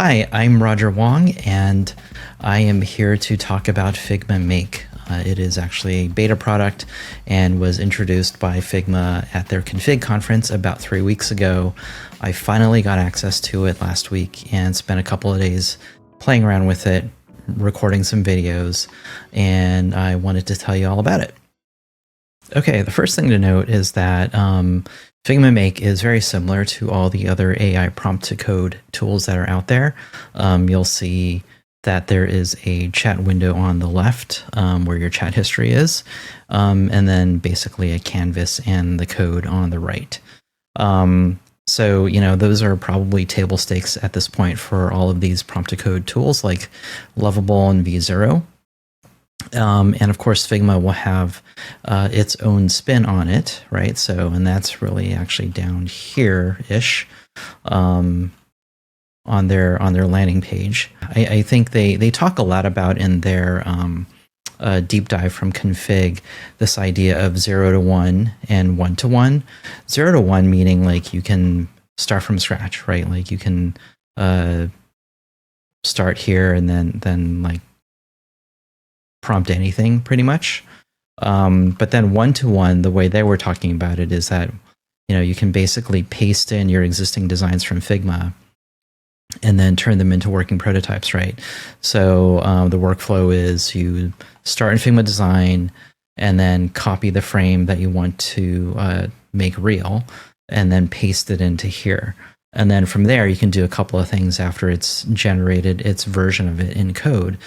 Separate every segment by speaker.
Speaker 1: Hi, I'm Roger Wong, and I am here to talk about Figma Make. It is actually a beta product and was introduced by Figma at their Config conference about 3 weeks ago. I finally got access to it last week and spent a couple of days playing around with it, recording some videos, and I wanted to tell you all about it. Okay, the first thing to note is that Figma Make is very similar to all the other AI prompt to code tools that are out there. You'll see that there is a chat window on the left where your chat history is, and then basically a canvas and the code on the right. So, those are probably table stakes at this point for all of these prompt to code tools like Lovable and V0. And of course, Figma will have its own spin on it, right? So, and that's really actually down here-ish on their landing page. I think they talk a lot about in their deep dive from Config this idea of 0 to 1 and 1 to 1. 0 to 1 meaning like you can start from scratch, right? Like you can start here and then like prompt anything pretty much. But then 1 to 1, the way they were talking about it is that, you can basically paste in your existing designs from Figma and then turn them into working prototypes, right? So the workflow is you start in Figma design and then copy the frame that you want to make real and then paste it into here. And then from there, you can do a couple of things after it's generated its version of it in code.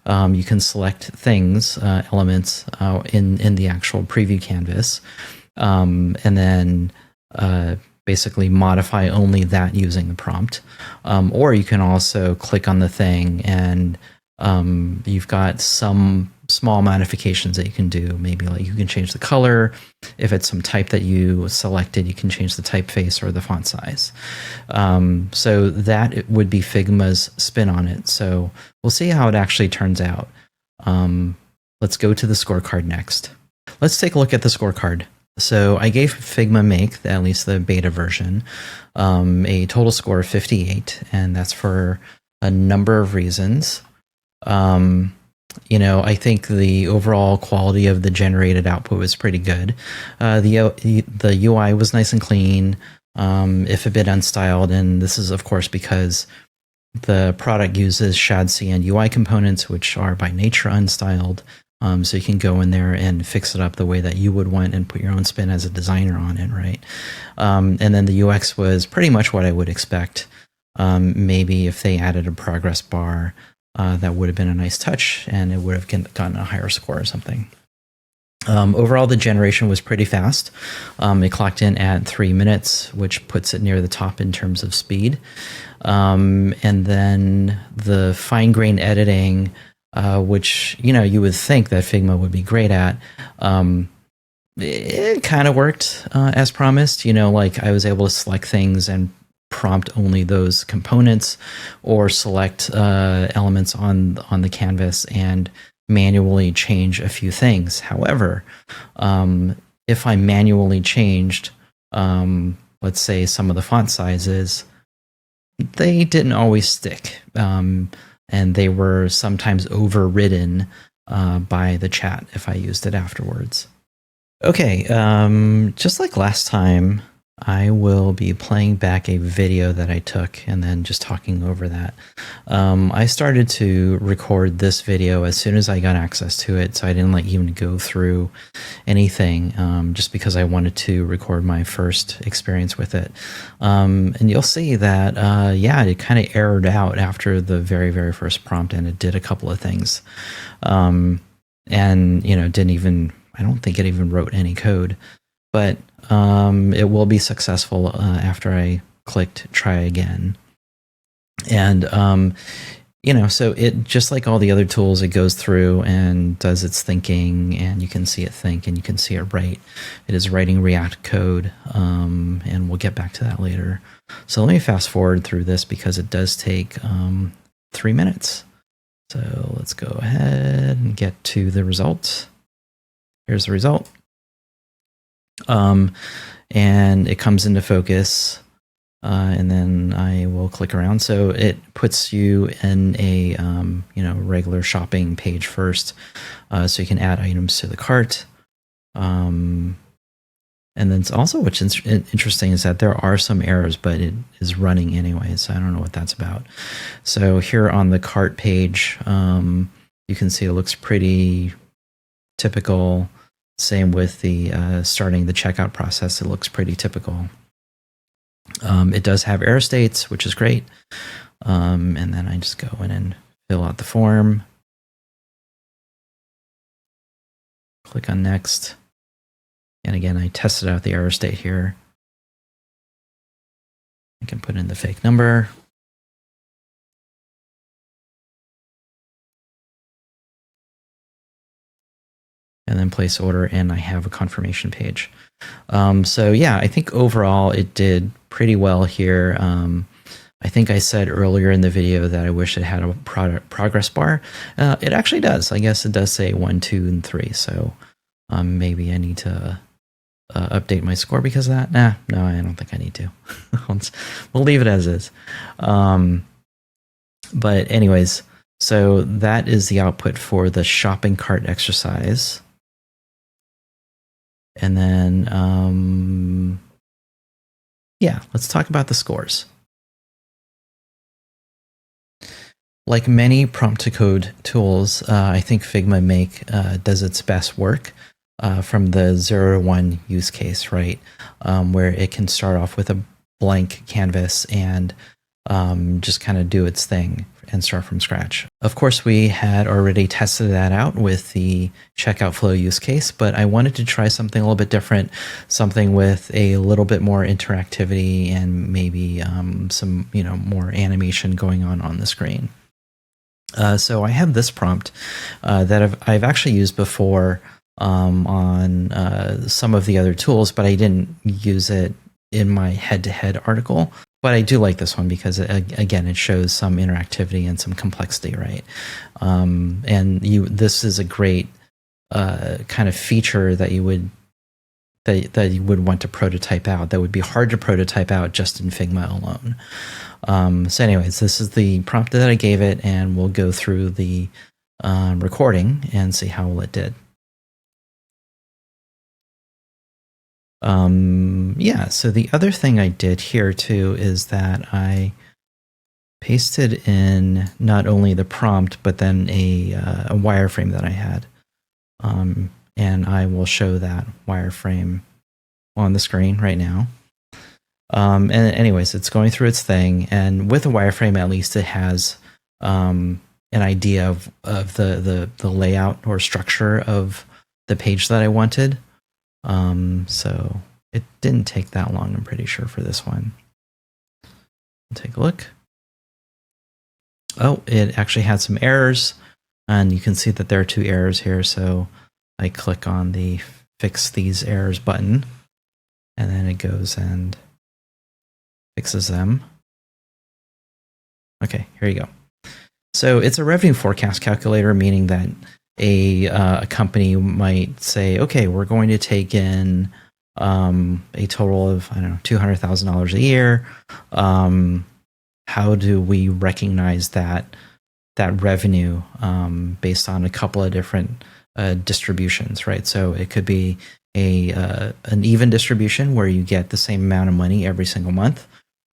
Speaker 1: You can select things, elements in the actual preview canvas, and then basically modify only that using the prompt. Or you can also click on the thing and you've got some small modifications that you can do. Maybe like you can change the color. If it's some type that you selected, you can change the typeface or the font size. So that would be Figma's spin on it. So we'll see how it actually turns out. Let's go to the scorecard next. Let's take a look at the scorecard. So I gave Figma Make, at least the beta version, a total score of 58, and that's for a number of reasons. I think the overall quality of the generated output was pretty good. The UI was nice and clean, if a bit unstyled, and this is of course because the product uses ShadCN UI components, which are by nature unstyled. So you can go in there and fix it up the way that you would want and put your own spin as a designer on it, right? And then the UX was pretty much what I would expect. Maybe if they added a progress bar, that would have been a nice touch and it would have gotten a higher score or something. Overall, the generation was pretty fast. It clocked in at 3 minutes, which puts it near the top in terms of speed. And then the fine-grained editing, which, you would think that Figma would be great at, it kind of worked as promised. Like I was able to select things and prompt only those components or select elements on the canvas and manually change a few things. However, if I manually changed, let's say some of the font sizes, they didn't always stick. And they were sometimes overridden by the chat if I used it afterwards. Okay, just like last time, I will be playing back a video that I took and then just talking over that. I started to record this video as soon as I got access to it, so I didn't even go through anything, just because I wanted to record my first experience with it. And you'll see that, it kind of errored out after the very, very first prompt, and it did a couple of things. And, I don't think it even wrote any code. But it will be successful after I clicked try again. And, so it, just like all the other tools, it goes through and does its thinking, and you can see it think and you can see it write. It is writing React code, and we'll get back to that later. So let me fast forward through this because it does take 3 minutes. So let's go ahead and get to the result. Here's the result. And it comes into focus And then I will click around. So it puts you in a regular shopping page first, so you can add items to the cart. And then also what's interesting is that there are some errors, but it is running anyway, so I don't know what that's about. So here on the cart page, you can see it looks pretty typical. Same with the starting the checkout process, it looks pretty typical. It does have error states, which is great. And then I just go in and fill out the form. Click on next. And again, I tested out the error state here. I can put in the fake number. And then place order, and I have a confirmation page. So yeah, I think overall it did pretty well here. I think I said earlier in the video that I wish it had a progress bar. It actually does. I guess it does say 1, 2, and 3. So maybe I need to update my score because of that. No, I don't think I need to. We'll leave it as is. But anyways, so that is the output for the shopping cart exercise. And then, yeah, let's talk about the scores. Like many prompt to code tools, I think Figma Make does its best work from the 0 to 1 use case, right? Where it can start off with a blank canvas and just kind of do its thing and start from scratch. Of course, we had already tested that out with the checkout flow use case, but I wanted to try something a little bit different, something with a little bit more interactivity and maybe some more animation going on the screen. So I have this prompt that I've actually used before on some of the other tools, but I didn't use it in my head-to-head article. But I do like this one because, again, it shows some interactivity and some complexity, right? And this is a great kind of feature that you would want to prototype out. That would be hard to prototype out just in Figma alone. So anyways, this is the prompt that I gave it, and we'll go through the recording and see how well it did. Yeah, so the other thing I did here too is that I pasted in not only the prompt, but then a wireframe that I had. And I will show that wireframe on the screen right now. And anyways, it's going through its thing, and with a wireframe, at least it has an idea of the layout or structure of the page that I wanted. So it didn't take that long, I'm pretty sure, for this one. Take a look. Oh, it actually had some errors, and you can see that there are 2 errors here. So I click on the fix these errors button, and then it goes and fixes them. Okay, here you go. So it's a revenue forecast calculator, meaning that a company might say, okay, we're going to take in a total of, I don't know, $200,000 a year. How do we recognize that revenue based on a couple of different distributions, right? So it could be an even distribution where you get the same amount of money every single month,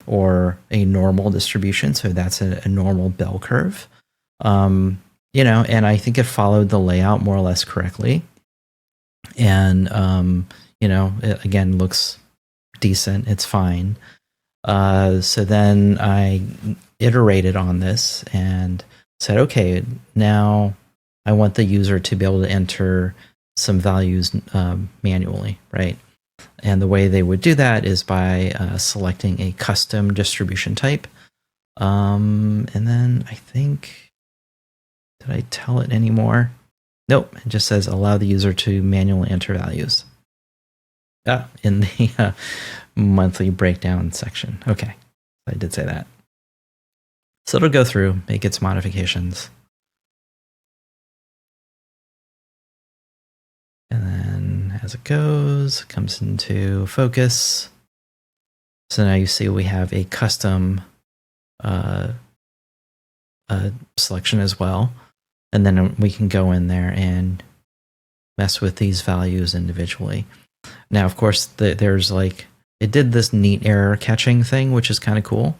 Speaker 1: or a normal distribution. So that's a normal bell curve. And I think it followed the layout more or less correctly. And, it again looks decent. It's fine. So then I iterated on this and said, okay, now I want the user to be able to enter some values manually, right? And the way they would do that is by selecting a custom distribution type. And then I think, did I tell it anymore? Nope, it just says allow the user to manually enter values. In the monthly breakdown section. Okay, I did say that. So it'll go through, make its modifications. And then as it goes, it comes into focus. So now you see we have a custom selection as well. And then we can go in there and mess with these values individually. Now, of course, there's like, it did this neat error catching thing, which is kind of cool.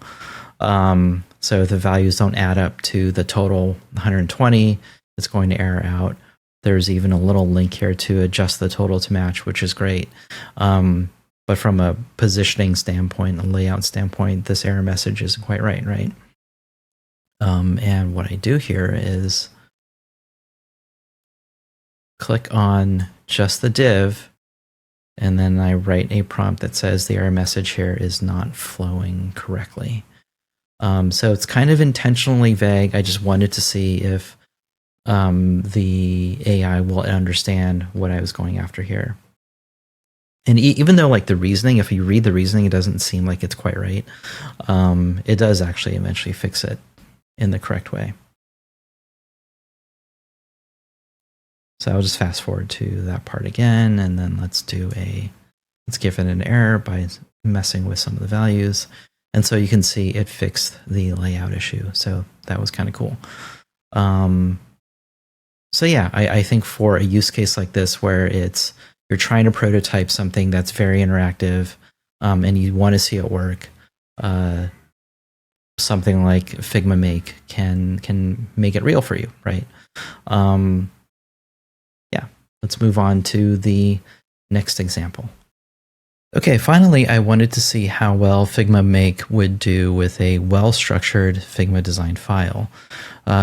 Speaker 1: So the values don't add up to the total 120. It's going to error out. There's even a little link here to adjust the total to match, which is great. But from a positioning standpoint, a layout standpoint, this error message isn't quite right? And what I do here is click on just the div, and then I write a prompt that says the error message here is not flowing correctly. So it's kind of intentionally vague. I just wanted to see if the AI will understand what I was going after here. And even though like the reasoning, if you read the reasoning, it doesn't seem like it's quite right. It does actually eventually fix it in the correct way. So I'll just fast forward to that part again, and then let's give it an error by messing with some of the values. And so you can see it fixed the layout issue. So that was kind of cool. So yeah, I think for a use case like this, where you're trying to prototype something that's very interactive, and you want to see it work, something like Figma Make can make it real for you, right? Yeah, let's move on to the next example. Okay, finally, I wanted to see how well Figma Make would do with a well-structured Figma design file.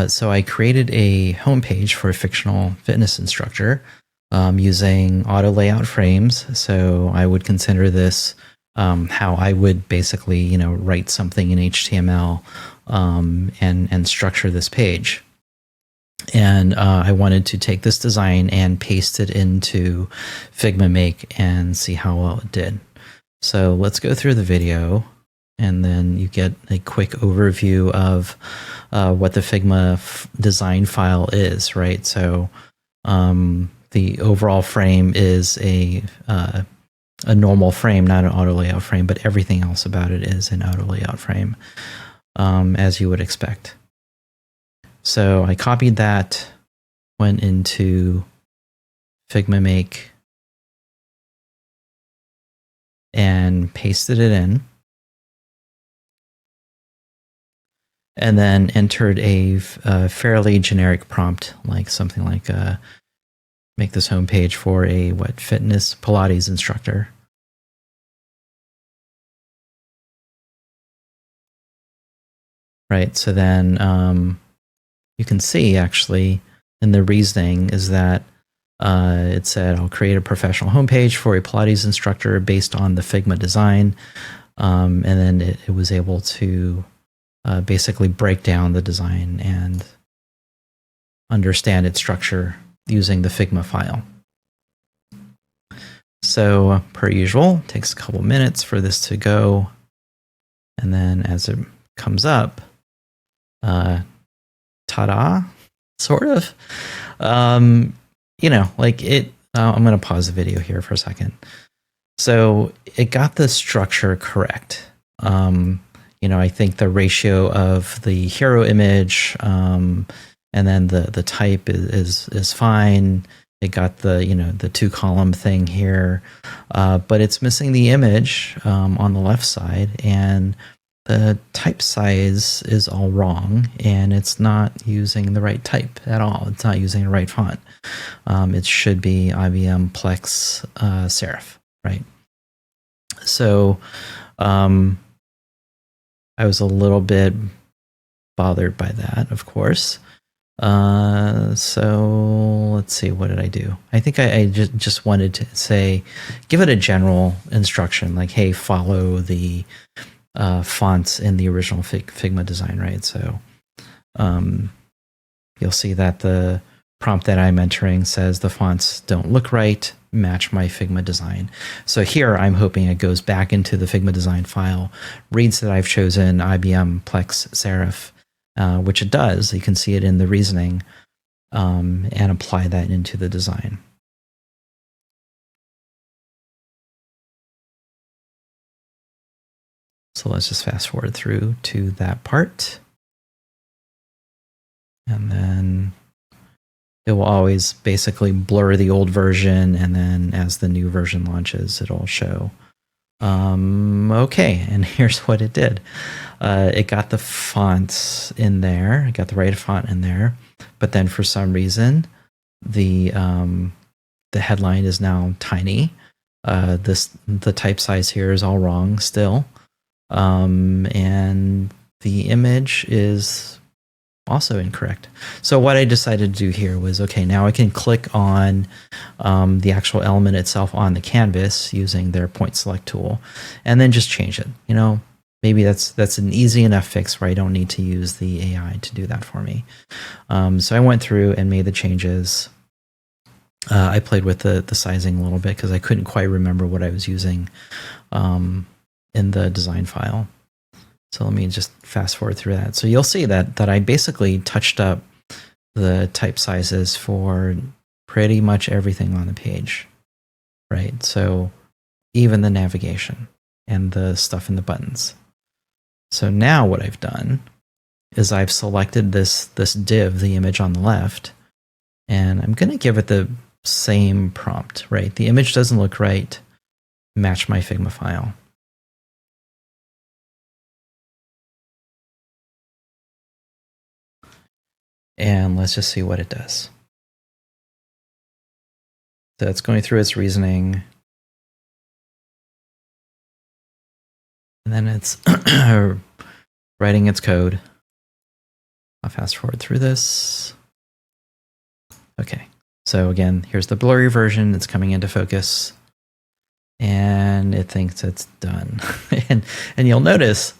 Speaker 1: So I created a homepage for a fictional fitness instructor using auto layout frames. So I would consider this how I would basically, write something in HTML and structure this page. And I wanted to take this design and paste it into Figma Make and see how well it did. So let's go through the video, and then you get a quick overview of what the Figma design file is, right? So the overall frame is a normal frame, not an auto layout frame, but everything else about it is an auto layout frame, as you would expect. So I copied that, went into Figma Make, and pasted it in, and then entered a fairly generic prompt, like something like make this homepage for a fitness Pilates instructor. Right, so then you can see actually in the reasoning is that it said, I'll create a professional homepage for a Pilates instructor based on the Figma design. And then it was able to basically break down the design and understand its structure using the Figma file. So per usual, it takes a couple minutes for this to go. And then as it comes up, ta-da, sort of. Like it, I'm going to pause the video here for a second. So it got the structure correct. I think the ratio of the hero image, and then the type is fine. It got the 2-column thing here, but it's missing the image on the left side, and the type size is all wrong, and it's not using the right type at all. It's not using the right font. It should be IBM Plex Serif, right? So I was a little bit bothered by that, of course. So let's see, what did I do? I think I just wanted to say, give it a general instruction, like, hey, follow the fonts in the original Figma design, right? So you'll see that the prompt that I'm entering says the fonts don't look right, match my Figma design. So here I'm hoping it goes back into the Figma design file, reads that I've chosen IBM Plex Serif, which it does. You can see it in the reasoning, and apply that into the design. So let's just fast forward through to that part. And then it will always basically blur the old version, and then as the new version launches, it'll show. Okay, and here's what it did. It got the fonts in there. It got the right font in there, but then for some reason, the headline is now tiny. The type size here is all wrong still, and the image is also incorrect. So what I decided to do here was, okay, now I can click on the actual element itself on the canvas using their point select tool, and then just change it. You know, maybe that's an easy enough fix where I don't need to use the AI to do that for me. So I went through and made the changes. I played with the sizing a little bit because I couldn't quite remember what I was using in the design file. So let me just fast forward through that. So you'll see that I basically touched up the type sizes for pretty much everything on the page, right? So even the navigation and the stuff in the buttons. So now what I've done is I've selected this div, the image on the left, and I'm going to give it the same prompt, right? The image doesn't look right. Match my Figma file. And let's just see what it does. So it's going through its reasoning. And then it's writing its code. I'll fast forward through this. Okay. So again, here's the blurry version. It's coming into focus. And it thinks it's done. and you'll notice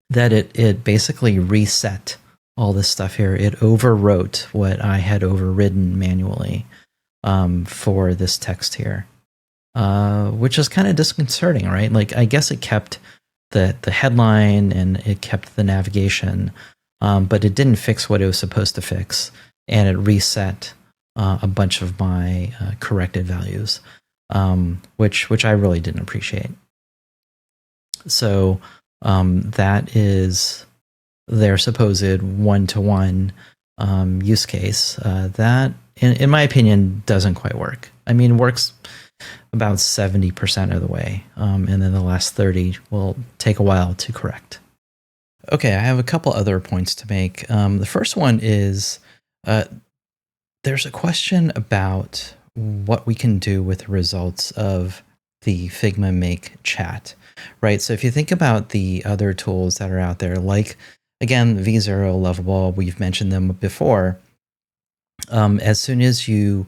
Speaker 1: that it basically reset all this stuff here. It overwrote what I had overridden manually for this text here, which is kind of disconcerting, right? Like, I guess it kept the headline and it kept the navigation, but it didn't fix what it was supposed to fix, and it reset a bunch of my corrected values, which I really didn't appreciate. So that is their supposed one-to-one use case that, in my opinion, doesn't quite work. I mean, it works about 70% of the way, and then the last 30 will take a while to correct. Okay, I have a couple other points to make. The first one is there's a question about what we can do with the results of the Figma Make chat, right? So if you think about the other tools that are out there, like, again, V0, Lovable, we've mentioned them before. As soon as you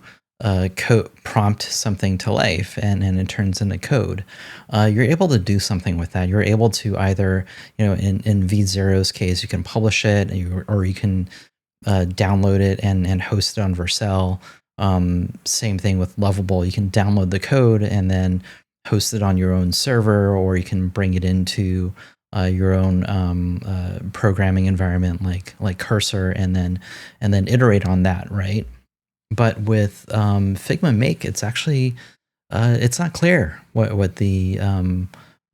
Speaker 1: prompt something to life and it turns into code, you're able to do something with that. You're able to either, in V0's case, you can publish it, or you can download it and host it on Vercel. Same thing with Lovable. You can download the code and then host it on your own server, or you can bring it into your own programming environment like Cursor, and then iterate on that, right? But with Figma Make, it's actually it's not clear what the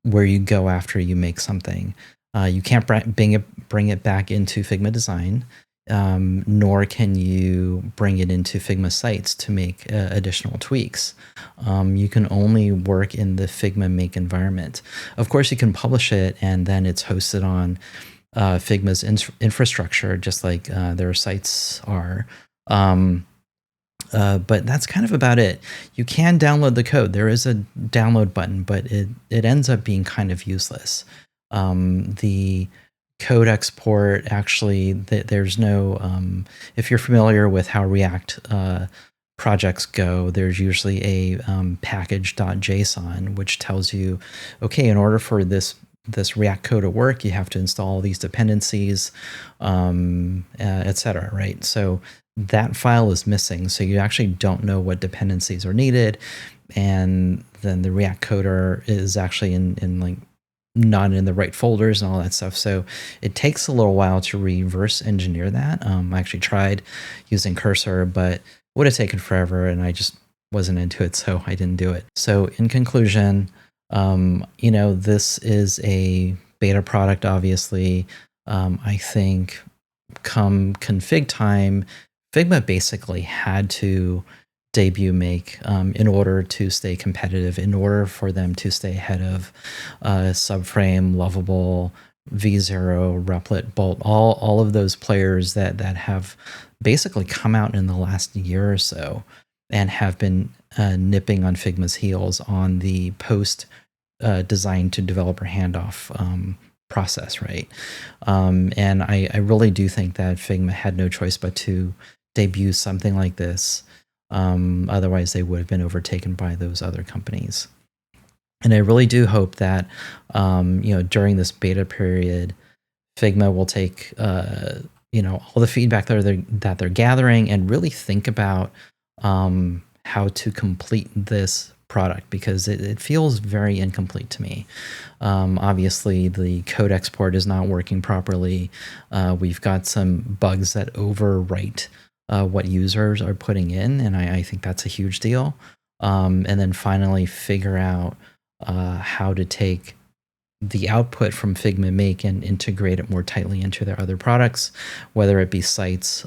Speaker 1: where you go after you make something. You can't bring it back into Figma Design, nor can you bring it into Figma Sites to make additional tweaks. You can only work in the Figma Make environment. Of course, you can publish it, and then it's hosted on Figma's infrastructure, just like their sites are. But that's kind of about it. You can download the code. There is a download button, but it ends up being kind of useless. The code export, actually, there's no, if you're familiar with how React projects go, there's usually a package.json, which tells you, okay, in order for this React code to work, you have to install these dependencies, etc., right? So that file is missing, so you actually don't know what dependencies are needed, and then the React coder is actually in like not in the right folders and all that stuff. So it takes a little while to reverse engineer that. I actually tried using Cursor, but it would have taken forever, and I just wasn't into it, so I didn't do it. So in conclusion, This is a beta product, obviously. I think come config time, Figma basically had to debut Make in order to stay competitive, in order for them to stay ahead of Subframe, Lovable, V0, Replit, Bolt, all of those players that have basically come out in the last year or so and have been nipping on Figma's heels on the post design to developer handoff process, right? And I really do think that Figma had no choice but to debut something like this. Otherwise, they would have been overtaken by those other companies. And I really do hope that during this beta period, Figma will take all the feedback that they're gathering and really think about how to complete this product, because it feels very incomplete to me. Obviously, the code export is not working properly. We've got some bugs that overwrite what users are putting in, and I think that's a huge deal. And then finally figure out how to take the output from Figma Make and integrate it more tightly into their other products, whether it be sites,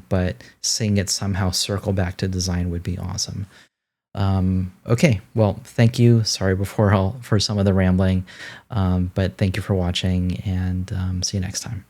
Speaker 1: but seeing it somehow circle back to design would be awesome. Okay, well, thank you. Sorry for some of the rambling, but thank you for watching, and see you next time.